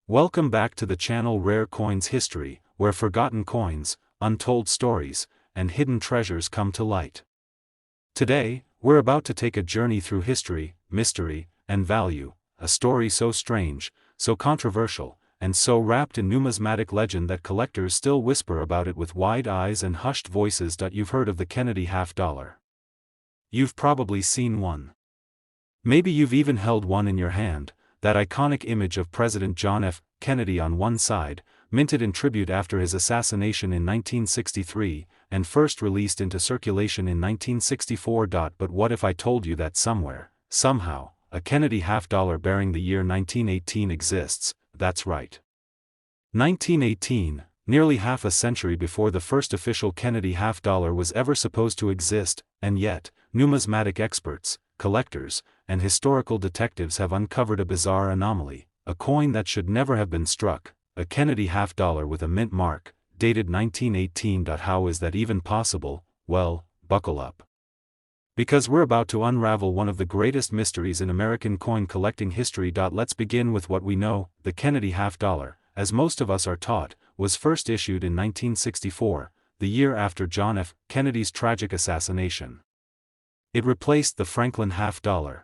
Welcome back to the channel Rare Coins History, where forgotten coins, untold stories, and hidden treasures come to light. Today, we're about to take a journey through history, mystery, and value, a story so strange, so controversial, and so wrapped in numismatic legend that collectors still whisper about it with wide eyes and hushed voices. You've heard of the Kennedy $50. You've probably seen one. Maybe you've even held one in your hand, that iconic image of President John F. Kennedy on one side, minted in tribute after his assassination in 1963, and first released into circulation in 1964. But what if I told you that somewhere, somehow, a Kennedy $50 bearing the year 1918 exists? That's right. 1918, nearly half a century before the first official Kennedy $50 was ever supposed to exist, and yet, numismatic experts, collectors, and historical detectives have uncovered a bizarre anomaly, a coin that should never have been struck, a Kennedy $50 with a mint mark, dated 1918. How is that even possible? Well, buckle up. Because we're about to unravel one of the greatest mysteries in American coin collecting history. Let's begin with what we know. The Kennedy $50, as most of us are taught, was first issued in 1964, the year after John F. Kennedy's tragic assassination. It replaced the Franklin $50.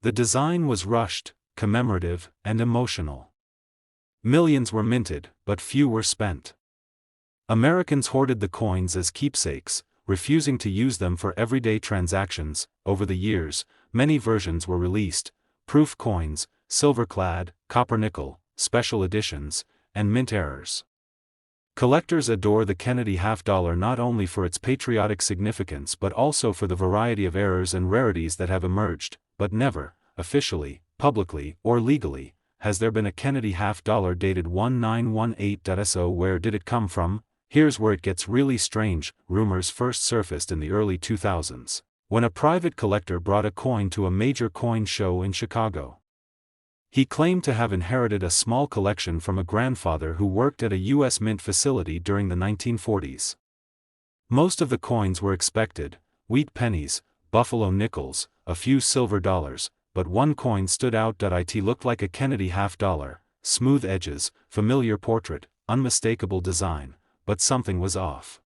The design was rushed, commemorative, and emotional. Millions were minted, but few were spent. Americans hoarded the coins as keepsakes, refusing to use them for everyday transactions. Over the years, many versions were released: proof coins, silver-clad, copper-nickel, special editions, and mint errors. Collectors adore the Kennedy $50 not only for its patriotic significance but also for the variety of errors and rarities that have emerged, but never, officially, publicly, or legally, has there been a Kennedy $50 dated 1918. So where did it come from? Here's where it gets really strange. Rumors first surfaced in the early 2000s, when a private collector brought a coin to a major coin show in Chicago. He claimed to have inherited a small collection from a grandfather who worked at a U.S. mint facility during the 1940s. Most of the coins were expected: wheat pennies, buffalo nickels, a few silver dollars, but one coin stood out. It looked like a Kennedy $50, smooth edges, familiar portrait, unmistakable design, but something was off.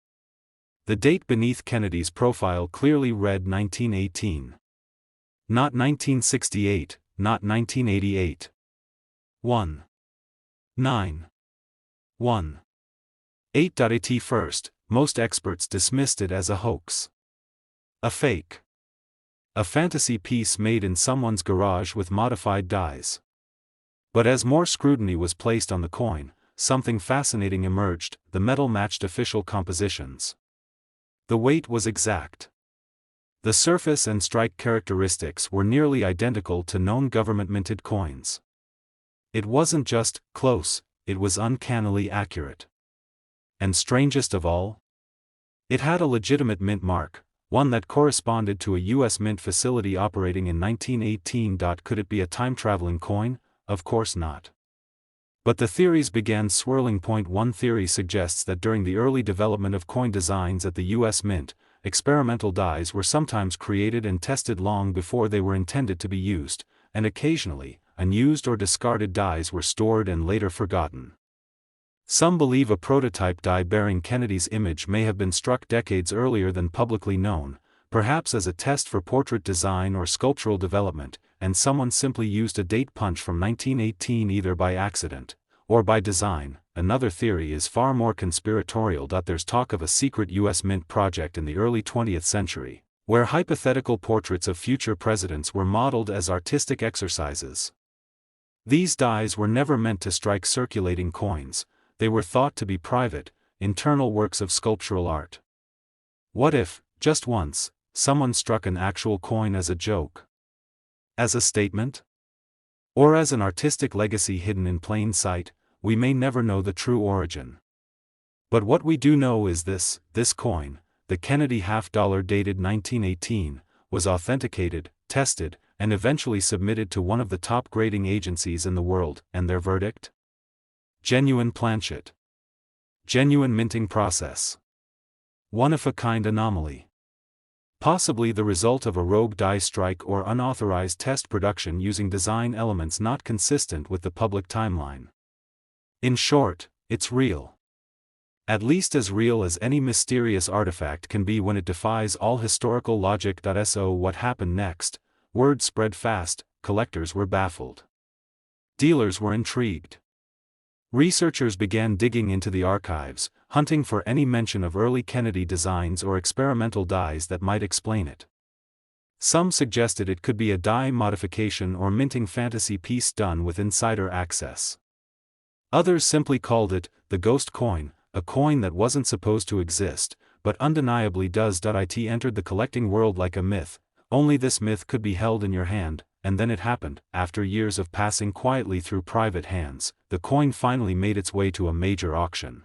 The date beneath Kennedy's profile clearly read 1918. Not 1968. Not 1988. 1. 9. 1. 8. At first, most experts dismissed it as a hoax. A fake. A fantasy piece made in someone's garage with modified dies. But as more scrutiny was placed on the coin, something fascinating emerged: the metal matched official compositions. The weight was exact. The surface and strike characteristics were nearly identical to known government-minted coins. It wasn't just close, it was uncannily accurate. And strangest of all, it had a legitimate mint mark, one that corresponded to a U.S. mint facility operating in 1918. Could it be a time-traveling coin? Of course not. But the theories began swirling. One theory suggests that during the early development of coin designs at the U.S. Mint, experimental dies were sometimes created and tested long before they were intended to be used, and occasionally, unused or discarded dies were stored and later forgotten. Some believe a prototype die bearing Kennedy's image may have been struck decades earlier than publicly known, perhaps as a test for portrait design or sculptural development, and someone simply used a date punch from 1918 either by accident or by design. Another theory is far more conspiratorial. There's talk of a secret U.S. Mint project in the early 20th century, where hypothetical portraits of future presidents were modeled as artistic exercises. These dies were never meant to strike circulating coins, they were thought to be private, internal works of sculptural art. What if, just once, someone struck an actual coin as a joke? As a statement? Or as an artistic legacy hidden in plain sight? We may never know the true origin. But what we do know is this coin, the Kennedy $50 dated 1918, was authenticated, tested, and eventually submitted to one of the top grading agencies in the world, and their verdict? Genuine planchet. Genuine minting process. One-of-a-kind anomaly. Possibly the result of a rogue die strike or unauthorized test production using design elements not consistent with the public timeline. In short, it's real. At least as real as any mysterious artifact can be when it defies all historical logic. So what happened next? Word spread fast, collectors were baffled. Dealers were intrigued. Researchers began digging into the archives, hunting for any mention of early Kennedy designs or experimental dies that might explain it. Some suggested it could be a die modification or minting fantasy piece done with insider access. Others simply called it the ghost coin, a coin that wasn't supposed to exist, but undeniably does. It entered the collecting world like a myth. Only this myth could be held in your hand, and then it happened. After years of passing quietly through private hands, the coin finally made its way to a major auction.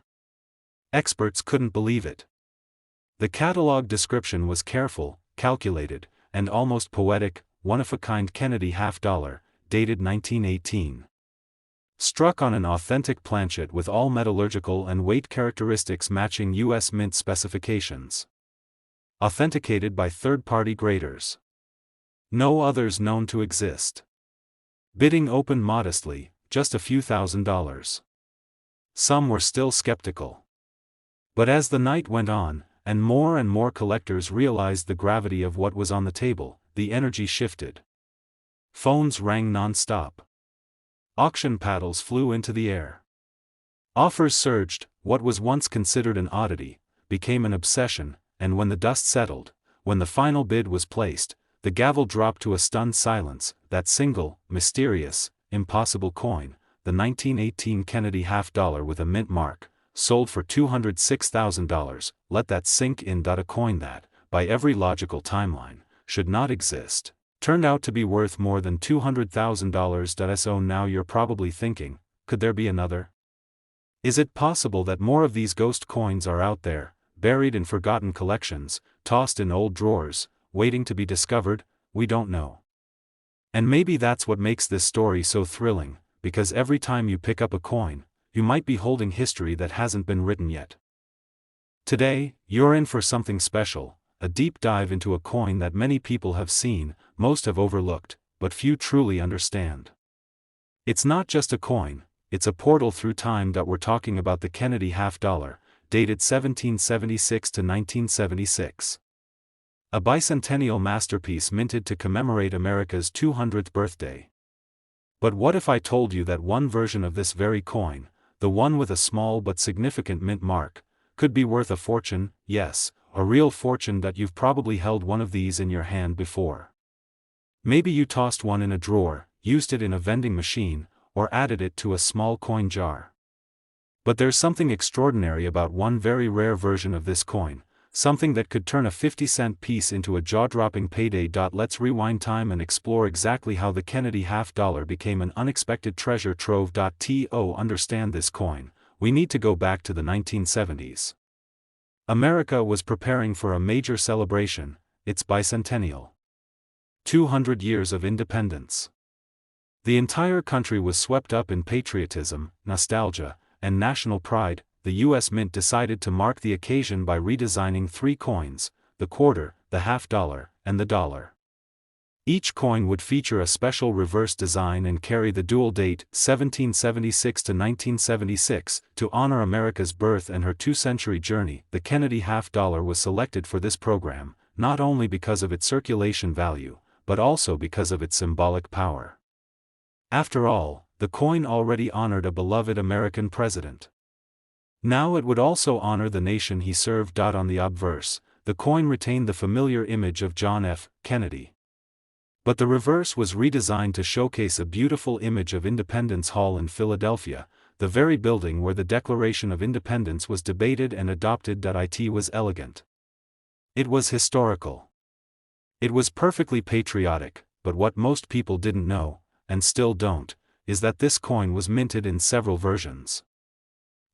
Experts couldn't believe it. The catalog description was careful, calculated, and almost poetic. One-of-a-kind Kennedy $50, dated 1918. Struck on an authentic planchet with all metallurgical and weight characteristics matching U.S. Mint specifications. Authenticated by third-party graders. No others known to exist. Bidding opened modestly, just a few $1,000s. Some were still skeptical. But as the night went on, and more collectors realized the gravity of what was on the table, the energy shifted. Phones rang non-stop. Auction paddles flew into the air. Offers surged. What was once considered an oddity became an obsession, and when the dust settled, when the final bid was placed, the gavel dropped to a stunned silence. That single, mysterious, impossible coin, the 1918 Kennedy $50 with a mint mark, sold for $206,000. Let that sink in. A coin that, by every logical timeline, should not exist, turned out to be worth more than $200,000. So now you're probably thinking, could there be another? Is it possible that more of these ghost coins are out there, buried in forgotten collections, tossed in old drawers, waiting to be discovered? We don't know. And maybe that's what makes this story so thrilling, because every time you pick up a coin, you might be holding history that hasn't been written yet. Today, you're in for something special, a deep dive into a coin that many people have seen, most have overlooked, but few truly understand. It's not just a coin, it's a portal through time. We're talking about the Kennedy $50, dated 1776 to 1976. A bicentennial masterpiece minted to commemorate America's 200th birthday. But what if I told you that one version of this very coin, the one with a small but significant mint mark, could be worth a fortune? Yes, a real fortune. You've probably held one of these in your hand before. Maybe you tossed one in a drawer, used it in a vending machine, or added it to a small coin jar. But there's something extraordinary about one very rare version of this coin, something that could turn a 50-cent piece into a jaw-dropping payday. Let's rewind time and explore exactly how the Kennedy $50 became an unexpected treasure trove. To understand this coin, we need to go back to the 1970s. America was preparing for a major celebration, its bicentennial. 200 years of independence. The entire country was swept up in patriotism, nostalgia, and national pride. The U.S. Mint decided to mark the occasion by redesigning three coins, the quarter, the $50, and the dollar. Each coin would feature a special reverse design and carry the dual date, 1776 to 1976, to honor America's birth and her two-century journey. The Kennedy $50 was selected for this program, not only because of its circulation value, but also because of its symbolic power. After all, the coin already honored a beloved American president. Now it would also honor the nation he served. On the obverse, the coin retained the familiar image of John F. Kennedy. But the reverse was redesigned to showcase a beautiful image of Independence Hall in Philadelphia, the very building where the Declaration of Independence was debated and adopted. It was elegant. It was historical. It was perfectly patriotic, but what most people didn't know, and still don't, is that this coin was minted in several versions.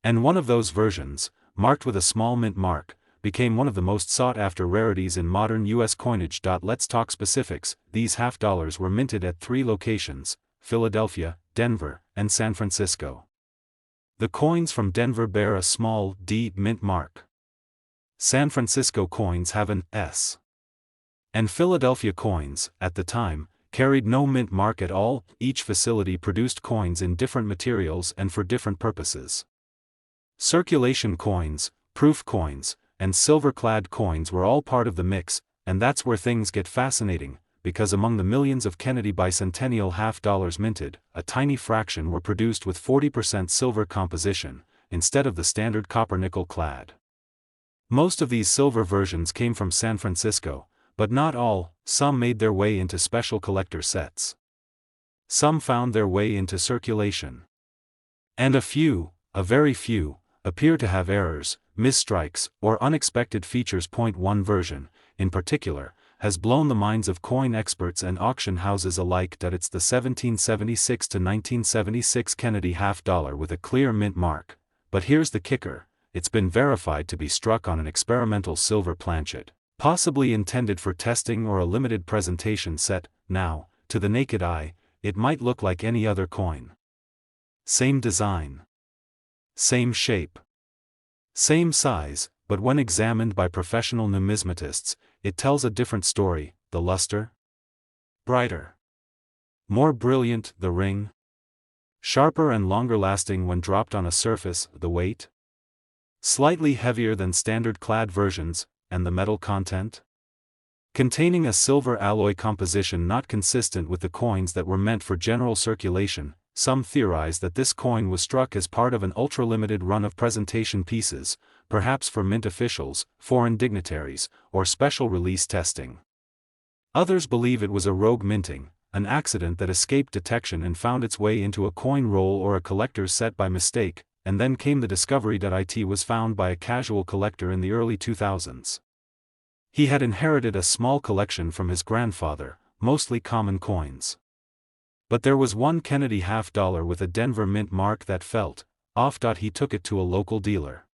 And one of those versions, marked with a small mint mark, became one of the most sought-after rarities in modern U.S. coinage. Let's talk specifics. These $50 were minted at three locations: Philadelphia, Denver, and San Francisco. The coins from Denver bear a small D mint mark. San Francisco coins have an S. And Philadelphia coins, at the time, carried no mint mark at all. Each facility produced coins in different materials and for different purposes. Circulation coins, proof coins, and silver-clad coins were all part of the mix, and that's where things get fascinating, because among the millions of Kennedy bicentennial half-dollars minted, a tiny fraction were produced with 40% silver composition, instead of the standard copper-nickel clad. Most of these silver versions came from San Francisco, but not all. Some made their way into special collector sets. Some found their way into circulation. And a few, a very few, appear to have errors, misstrikes, or unexpected features. One version, in particular, has blown the minds of coin experts and auction houses alike that it's the 1776 to 1976 Kennedy half-dollar with a clear mint mark. But here's the kicker, it's been verified to be struck on an experimental silver planchet, possibly intended for testing or a limited presentation set. Now, to the naked eye, it might look like any other coin. Same design. Same shape. Same size, but when examined by professional numismatists, it tells a different story. The luster? Brighter. More brilliant. The ring? Sharper and longer lasting when dropped on a surface. The weight? Slightly heavier than standard clad versions. And the metal content? Containing a silver alloy composition not consistent with the coins that were meant for general circulation. Some theorize that this coin was struck as part of an ultra-limited run of presentation pieces, perhaps for mint officials, foreign dignitaries, or special release testing. Others believe it was a rogue minting, an accident that escaped detection and found its way into a coin roll or a collector's set by mistake, and then came the discovery that it was found by a casual collector in the early 2000s. He had inherited a small collection from his grandfather, mostly common coins. But there was one Kennedy half-dollar with a Denver mint mark that felt off. He took it to a local dealer.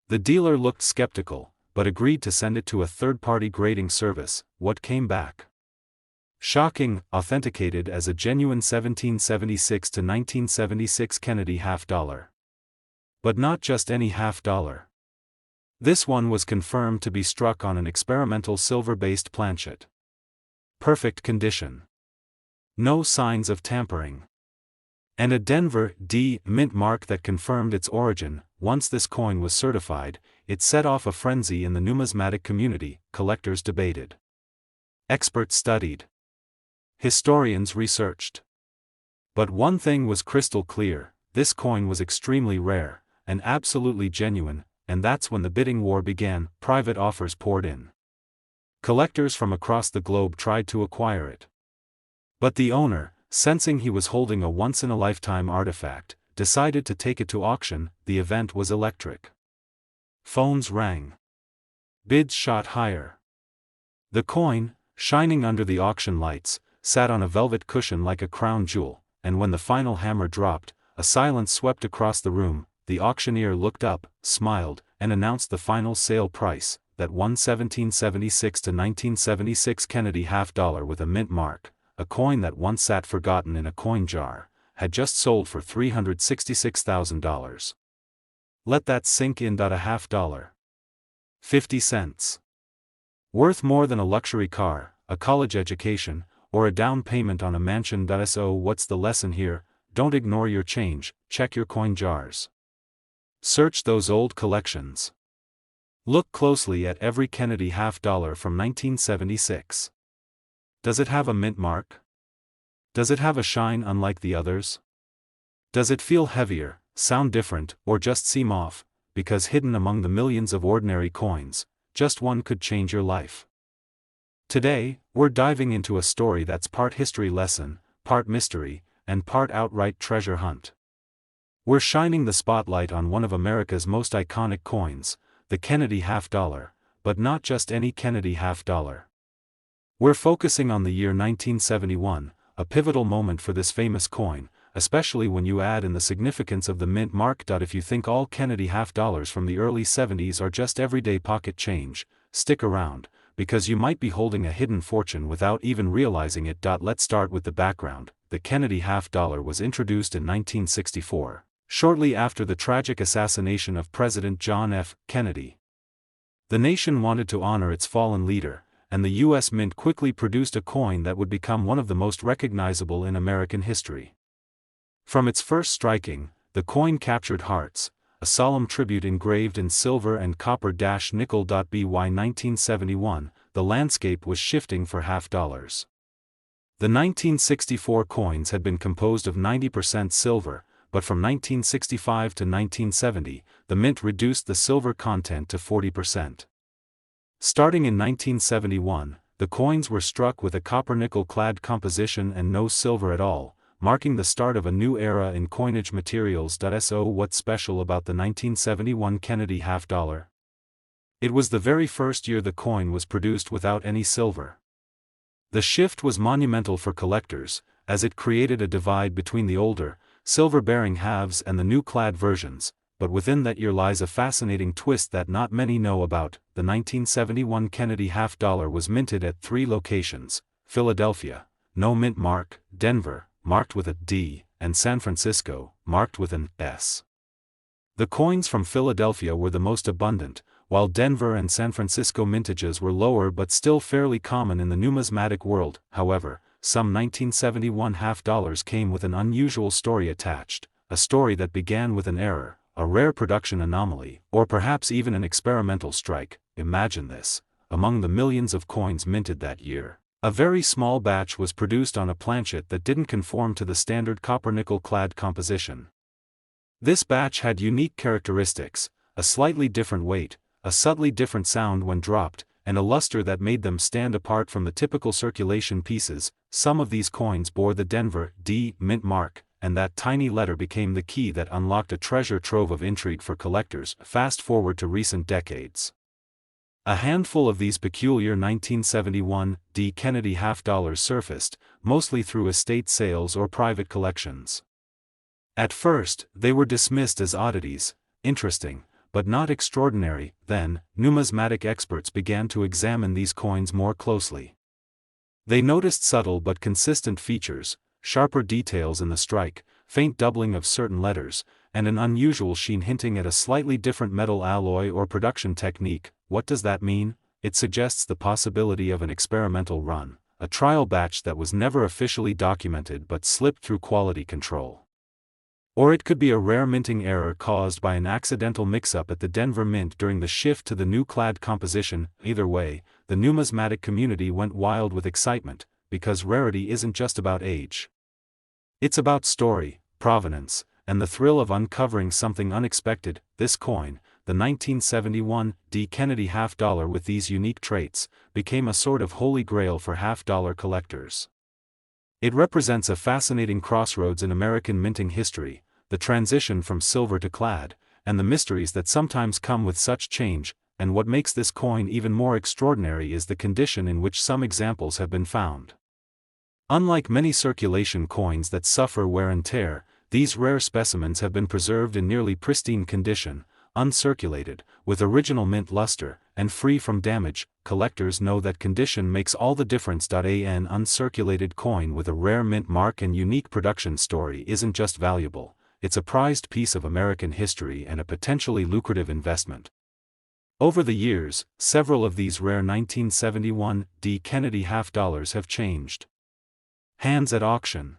The dealer looked skeptical, but agreed to send it to a third-party grading service. What came back? Shocking, authenticated as a genuine 1776 to 1976 Kennedy half-dollar. But not just any half-dollar. This one was confirmed to be struck on an experimental silver-based planchet. Perfect condition. No signs of tampering. And a Denver D mint mark that confirmed its origin. Once this coin was certified, it set off a frenzy in the numismatic community. Collectors debated. Experts studied. Historians researched. But one thing was crystal clear, this coin was extremely rare, and absolutely genuine, and that's when the bidding war began. Private offers poured in. Collectors from across the globe tried to acquire it. But the owner, sensing he was holding a once-in-a-lifetime artifact, decided to take it to auction. The event was electric. Phones rang. Bids shot higher. The coin, shining under the auction lights, sat on a velvet cushion like a crown jewel, and when the final hammer dropped, a silence swept across the room. The auctioneer looked up, smiled, and announced the final sale price, that 1776 to 1976 Kennedy half-dollar with a mint mark. A coin that once sat forgotten in a coin jar, had just sold for $366,000. Let that sink in. A half-dollar. 50 cents. Worth more than a luxury car, a college education, or a down payment on a mansion. So what's the lesson here? Don't ignore your change, check your coin jars. Search those old collections. Look closely at every Kennedy half-dollar from 1976. Does it have a mint mark? Does it have a shine unlike the others? Does it feel heavier, sound different, or just seem off? Because hidden among the millions of ordinary coins, just one could change your life. Today, we're diving into a story that's part history lesson, part mystery, and part outright treasure hunt. We're shining the spotlight on one of America's most iconic coins, the Kennedy half-dollar, but not just any Kennedy half-dollar. We're focusing on the year 1971, a pivotal moment for this famous coin, especially when you add in the significance of the mint mark. If you think all Kennedy half-dollars from the early 70s are just everyday pocket change, stick around, because you might be holding a hidden fortune without even realizing it. Let's start with the background. The Kennedy half-dollar was introduced in 1964, shortly after the tragic assassination of President John F. Kennedy. The nation wanted to honor its fallen leader, and the U.S. Mint quickly produced a coin that would become one of the most recognizable in American history. From its first striking, the coin captured hearts, a solemn tribute engraved in silver and copper-nickel. By 1971, the landscape was shifting for half-dollars. The 1964 coins had been composed of 90% silver, but from 1965 to 1970, the mint reduced the silver content to 40%. Starting in 1971, the coins were struck with a copper-nickel-clad composition and no silver at all, marking the start of a new era in coinage materials. So what's special about the 1971 Kennedy half-dollar? It was the very first year the coin was produced without any silver. The shift was monumental for collectors, as it created a divide between the older, silver-bearing halves and the new clad versions, but within that year lies a fascinating twist that not many know about. The 1971 Kennedy half-dollar was minted at 3 locations: Philadelphia, no mint mark; Denver, marked with a D, and San Francisco, marked with an S. The coins from Philadelphia were the most abundant, while Denver and San Francisco mintages were lower but still fairly common in the numismatic world. However, some 1971 half-dollars came with an unusual story attached, a story that began with an error, a rare production anomaly, or perhaps even an experimental strike. Imagine this: among the millions of coins minted that year, a very small batch was produced on a planchet that didn't conform to the standard copper-nickel-clad composition. This batch had unique characteristics: a slightly different weight, a subtly different sound when dropped, and a luster that made them stand apart from the typical circulation pieces. Some of these coins bore the Denver D mint mark, and that tiny letter became the key that unlocked a treasure trove of intrigue for collectors. Fast forward to recent decades. A handful of these peculiar 1971 D Kennedy half-dollars surfaced, mostly through estate sales or private collections. At first, they were dismissed as oddities, interesting, but not extraordinary. Then, numismatic experts began to examine these coins more closely. They noticed subtle but consistent features, sharper details in the strike, faint doubling of certain letters, and an unusual sheen hinting at a slightly different metal alloy or production technique. What does that mean? It suggests the possibility of an experimental run, a trial batch that was never officially documented but slipped through quality control. Or it could be a rare minting error caused by an accidental mix-up at the Denver Mint during the shift to the new clad composition. Either way, the numismatic community went wild with excitement, because rarity isn't just about age. It's about story, provenance, and the thrill of uncovering something unexpected. This coin, the 1971 D Kennedy half-dollar with these unique traits, became a sort of holy grail for half-dollar collectors. It represents a fascinating crossroads in American minting history, the transition from silver to clad, and the mysteries that sometimes come with such change. And what makes this coin even more extraordinary is the condition in which some examples have been found. Unlike many circulation coins that suffer wear and tear, these rare specimens have been preserved in nearly pristine condition, uncirculated, with original mint luster, and free from damage. Collectors know that condition makes all the difference. An uncirculated coin with a rare mint mark and unique production story isn't just valuable, it's a prized piece of American history and a potentially lucrative investment. Over the years, several of these rare 1971 D Kennedy half-dollars have changed hands at auction.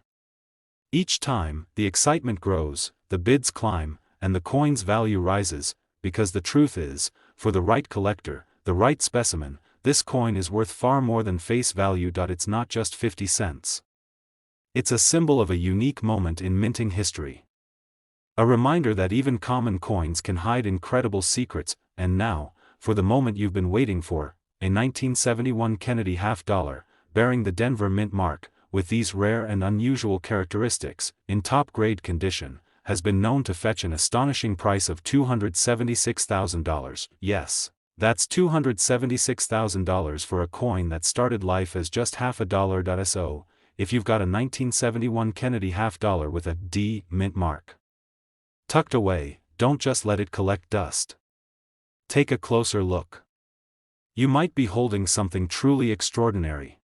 Each time, the excitement grows, the bids climb, and the coin's value rises, because the truth is, for the right collector, the right specimen, this coin is worth far more than face value. It's not just 50 cents. It's a symbol of a unique moment in minting history. A reminder that even common coins can hide incredible secrets. And now, for the moment you've been waiting for, a 1971 Kennedy half-dollar, bearing the Denver mint mark, with these rare and unusual characteristics, in top-grade condition, has been known to fetch an astonishing price of $276,000. Yes, that's $276,000 for a coin that started life as just half a dollar. So, if you've got a 1971 Kennedy half-dollar with a D mint mark tucked away, don't just let it collect dust. Take a closer look. You might be holding something truly extraordinary.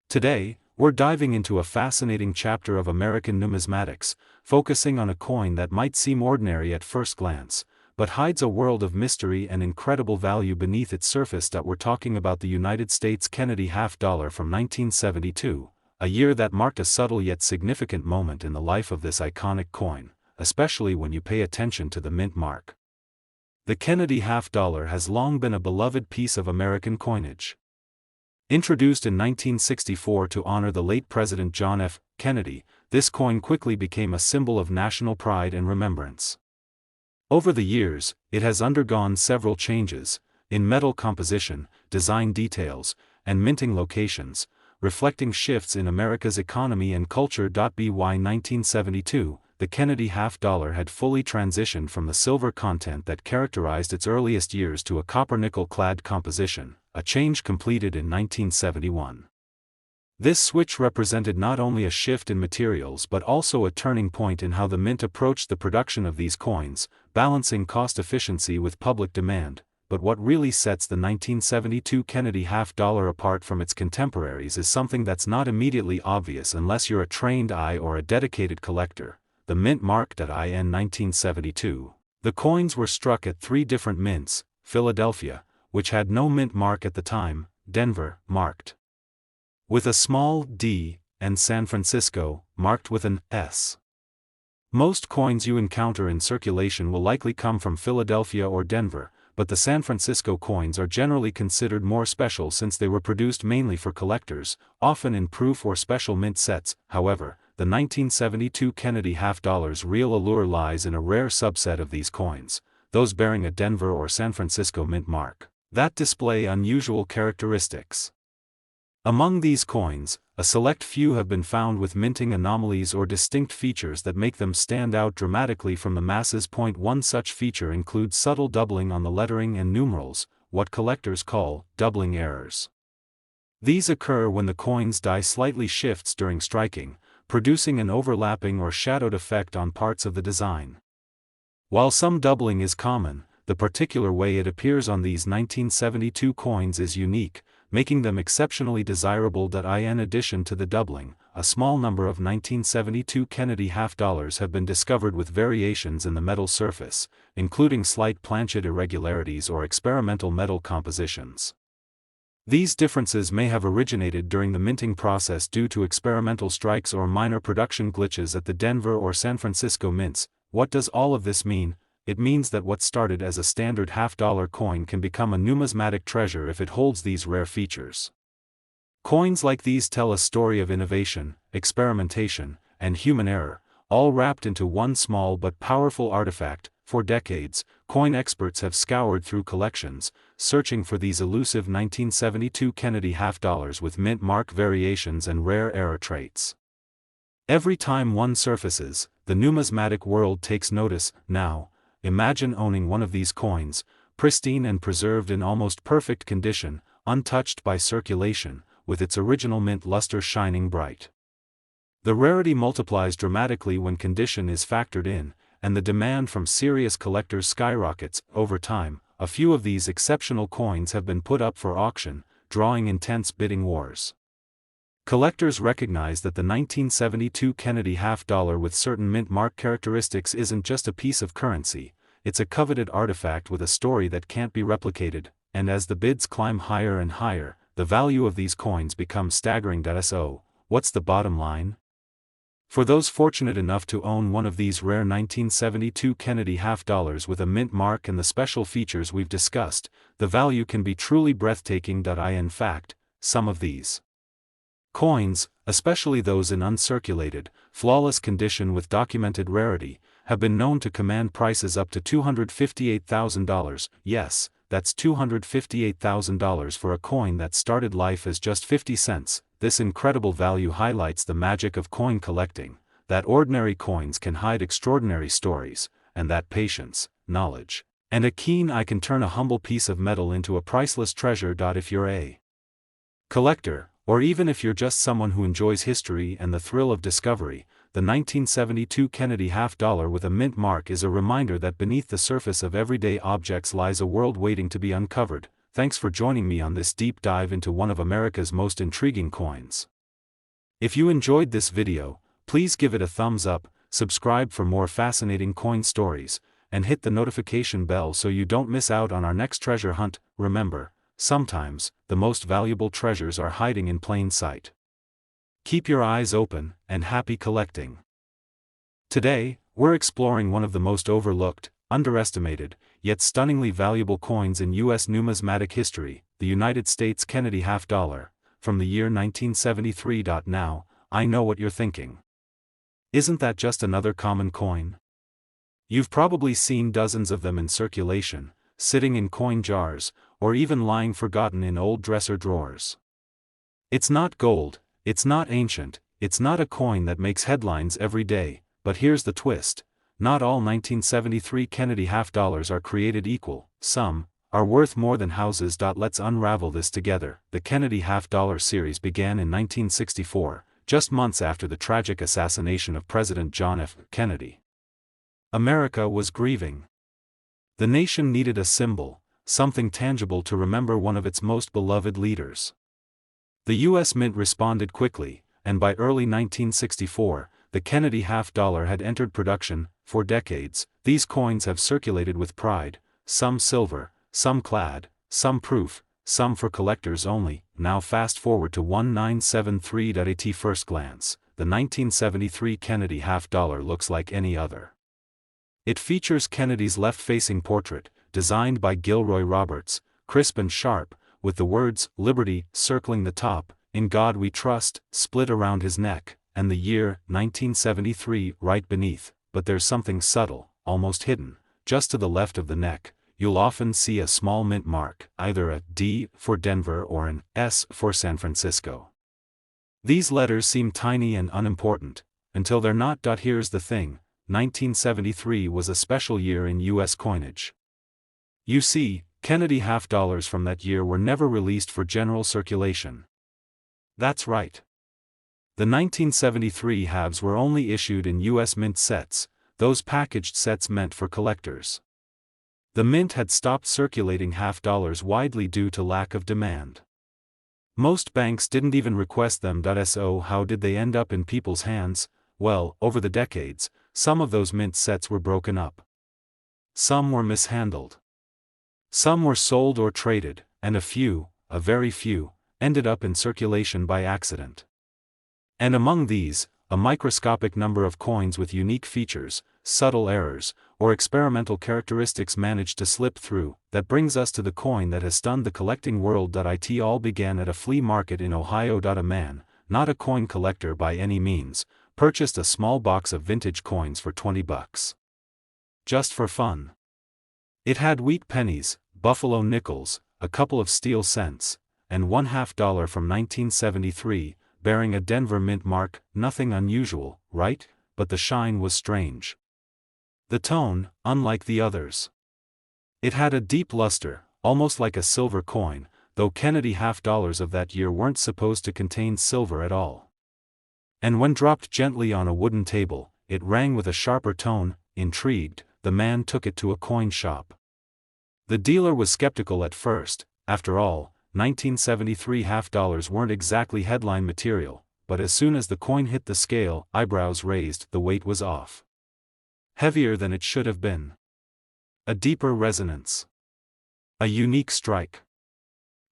Today, we're diving into a fascinating chapter of American numismatics, focusing on a coin that might seem ordinary at first glance, but hides a world of mystery and incredible value beneath its surface. We're talking about the United States Kennedy half-dollar from 1972, a year that marked a subtle yet significant moment in the life of this iconic coin, especially when you pay attention to the mint mark. The Kennedy half-dollar has long been a beloved piece of American coinage. Introduced in 1964 to honor the late President John F. Kennedy, this coin quickly became a symbol of national pride and remembrance. Over the years, it has undergone several changes, in metal composition, design details, and minting locations, reflecting shifts in America's economy and culture. By 1972, the Kennedy half-dollar had fully transitioned from the silver content that characterized its earliest years to a copper-nickel-clad composition, a change completed in 1971. This switch represented not only a shift in materials but also a turning point in how the mint approached the production of these coins, balancing cost efficiency with public demand. But what really sets the 1972 Kennedy half-dollar apart from its contemporaries is something that's not immediately obvious unless you're a trained eye or a dedicated collector: the mint mark. In 1972, the coins were struck at 3 different mints: Philadelphia, which had no mint mark at the time; Denver, marked with a small d, and San Francisco, marked with an S. Most coins you encounter in circulation will likely come from Philadelphia or Denver, but the San Francisco coins are generally considered more special since they were produced mainly for collectors, often in proof or special mint sets. However, the 1972 Kennedy half-dollar's real allure lies in a rare subset of these coins, those bearing a Denver or San Francisco mint mark, that display unusual characteristics. Among these coins, a select few have been found with minting anomalies or distinct features that make them stand out dramatically from the masses. One such feature includes subtle doubling on the lettering and numerals, what collectors call doubling errors. These occur when the coin's die slightly shifts during striking, producing an overlapping or shadowed effect on parts of the design. While some doubling is common, the particular way it appears on these 1972 coins is unique, making them exceptionally desirable. In addition to the doubling, a small number of 1972 Kennedy half-dollars have been discovered with variations in the metal surface, including slight planchet irregularities or experimental metal compositions. These differences may have originated during the minting process due to experimental strikes or minor production glitches at the Denver or San Francisco mints. What does all of this mean? It means that what started as a standard half-dollar coin can become a numismatic treasure if it holds these rare features. Coins like these tell a story of innovation, experimentation, and human error, all wrapped into one small but powerful artifact. For decades, coin experts have scoured through collections, searching for these elusive 1972 Kennedy half-dollars with mint mark variations and rare error traits. Every time one surfaces, the numismatic world takes notice. Now, imagine owning one of these coins, pristine and preserved in almost perfect condition, untouched by circulation, with its original mint luster shining bright. The rarity multiplies dramatically when condition is factored in, and the demand from serious collectors skyrockets. Over time, a few of these exceptional coins have been put up for auction, drawing intense bidding wars. Collectors recognize that the 1972 Kennedy half-dollar with certain mint mark characteristics isn't just a piece of currency, it's a coveted artifact with a story that can't be replicated, and as the bids climb higher and higher, the value of these coins becomes staggering. So, what's the bottom line? For those fortunate enough to own one of these rare 1972 Kennedy half-dollars with a mint mark and the special features we've discussed, the value can be truly breathtaking. In fact, some of these coins, especially those in uncirculated, flawless condition with documented rarity, have been known to command prices up to $258,000. Yes, that's $258,000 for a coin that started life as just 50 cents. This incredible value highlights the magic of coin collecting, that ordinary coins can hide extraordinary stories, and that patience, knowledge, and a keen eye can turn a humble piece of metal into a priceless treasure. If you're a collector, or even if you're just someone who enjoys history and the thrill of discovery, the 1972 Kennedy half-dollar with a mint mark is a reminder that beneath the surface of everyday objects lies a world waiting to be uncovered. Thanks for joining me on this deep dive into one of America's most intriguing coins. If you enjoyed this video, please give it a thumbs up, subscribe for more fascinating coin stories, and hit the notification bell so you don't miss out on our next treasure hunt. Remember, sometimes, the most valuable treasures are hiding in plain sight. Keep your eyes open, and happy collecting. Today, we're exploring one of the most overlooked, underestimated, yet stunningly valuable coins in U.S. numismatic history, the United States Kennedy half-dollar, from the year 1973. Now, I know what you're thinking. Isn't that just another common coin? You've probably seen dozens of them in circulation, sitting in coin jars, or even lying forgotten in old dresser drawers. It's not gold, it's not ancient, it's not a coin that makes headlines every day, but here's the twist. Not all 1973 Kennedy half-dollars are created equal, some are worth more than houses. Let's unravel this together. The Kennedy half-dollar series began in 1964, just months after the tragic assassination of President John F. Kennedy. America was grieving. The nation needed a symbol, something tangible to remember one of its most beloved leaders. The U.S. Mint responded quickly, and by early 1964, the Kennedy half-dollar had entered production. For decades, these coins have circulated with pride, some silver, some clad, some proof, some for collectors only. Now fast forward to 1973. At first glance, the 1973 Kennedy half-dollar looks like any other. It features Kennedy's left-facing portrait, designed by Gilroy Roberts, crisp and sharp, with the words, "Liberty," circling the top, "In God We Trust," split around his neck, and the year, 1973, right beneath. But there's something subtle, almost hidden. Just to the left of the neck, you'll often see a small mint mark, either a D for Denver or an S for San Francisco. These letters seem tiny and unimportant, until they're not. Here's the thing, 1973 was a special year in U.S. coinage. You see, Kennedy half-dollars from that year were never released for general circulation. That's right. The 1973 halves were only issued in U.S. mint sets, those packaged sets meant for collectors. The mint had stopped circulating half-dollars widely due to lack of demand. Most banks didn't even request them. So how did they end up in people's hands? Well, over the decades, some of those mint sets were broken up. Some were mishandled. Some were sold or traded, and a few, a very few, ended up in circulation by accident. And among these, a microscopic number of coins with unique features, subtle errors, or experimental characteristics managed to slip through. That brings us to the coin that has stunned the collecting world. It all began at a flea market in Ohio. A man, not a coin collector by any means, purchased a small box of vintage coins for $20. Just for fun. It had wheat pennies, buffalo nickels, a couple of steel cents, and one half-dollar from 1973, bearing a Denver mint mark. Nothing unusual, right? But the shine was strange. The tone, unlike the others. It had a deep luster, almost like a silver coin, though Kennedy half-dollars of that year weren't supposed to contain silver at all. And when dropped gently on a wooden table, it rang with a sharper tone. Intrigued, the man took it to a coin shop. The dealer was skeptical at first. After all, 1973 half-dollars weren't exactly headline material, but as soon as the coin hit the scale, eyebrows raised. The weight was off. Heavier than it should have been. A deeper resonance. A unique strike.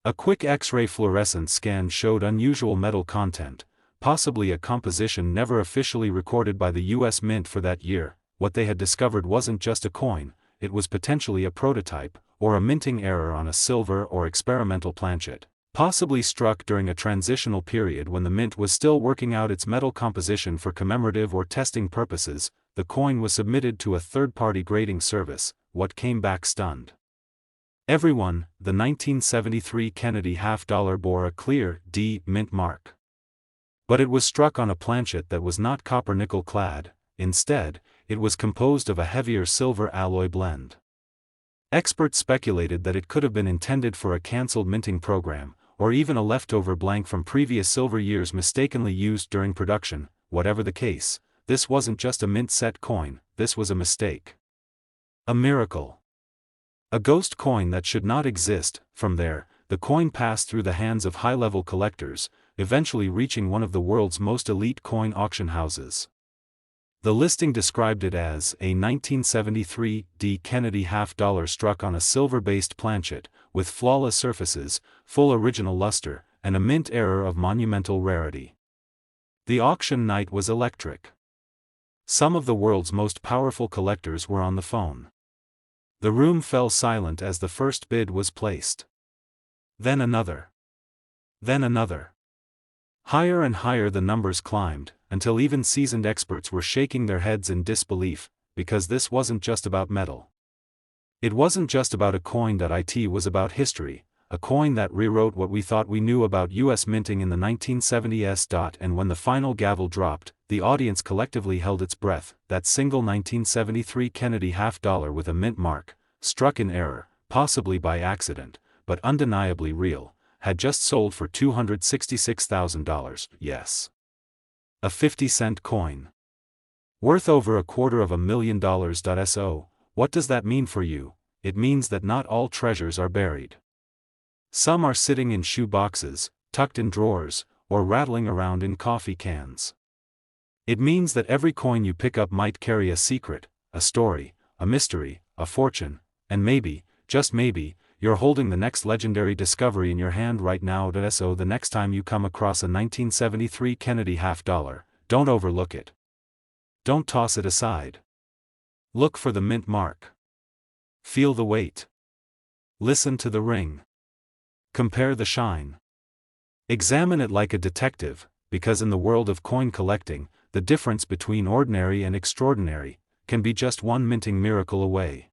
A quick X-ray fluorescence scan showed unusual metal content, possibly a composition never officially recorded by the U.S. Mint for that year. What they had discovered wasn't just a coin, it was potentially a prototype, or a minting error on a silver or experimental planchet, possibly struck during a transitional period when the mint was still working out its metal composition for commemorative or testing purposes. The coin was submitted to a third-party grading service. What came back stunned everyone. The 1973 Kennedy half-dollar bore a clear D mint mark. But it was struck on a planchet that was not copper-nickel clad. Instead, it was composed of a heavier silver alloy blend. Experts speculated that it could have been intended for a cancelled minting program, or even a leftover blank from previous silver years mistakenly used during production. Whatever the case, this wasn't just a mint set coin, this was a mistake. A miracle. A ghost coin that should not exist. From there, the coin passed through the hands of high-level collectors, eventually reaching one of the world's most elite coin auction houses. The listing described it as a 1973 D. Kennedy half-dollar struck on a silver-based planchet, with flawless surfaces, full original luster, and a mint error of monumental rarity. The auction night was electric. Some of the world's most powerful collectors were on the phone. The room fell silent as the first bid was placed. Then another. Then another. Higher and higher the numbers climbed, until even seasoned experts were shaking their heads in disbelief, because this wasn't just about metal. It wasn't just about a coin. It was about history, a coin that rewrote what we thought we knew about U.S. minting in the 1970s. And when the final gavel dropped, the audience collectively held its breath. That single 1973 Kennedy half-dollar with a mint mark, struck in error, possibly by accident, but undeniably real, had just sold for $266,000, yes. A 50-cent coin. Worth over $250,000. So, what does that mean for you? It means that not all treasures are buried. Some are sitting in shoe boxes, tucked in drawers, or rattling around in coffee cans. It means that every coin you pick up might carry a secret, a story, a mystery, a fortune, and maybe, just maybe, you're holding the next legendary discovery in your hand right now. So the next time you come across a 1973 Kennedy half-dollar, don't overlook it. Don't toss it aside. Look for the mint mark. Feel the weight. Listen to the ring. Compare the shine. Examine it like a detective, because in the world of coin collecting, the difference between ordinary and extraordinary can be just one minting miracle away.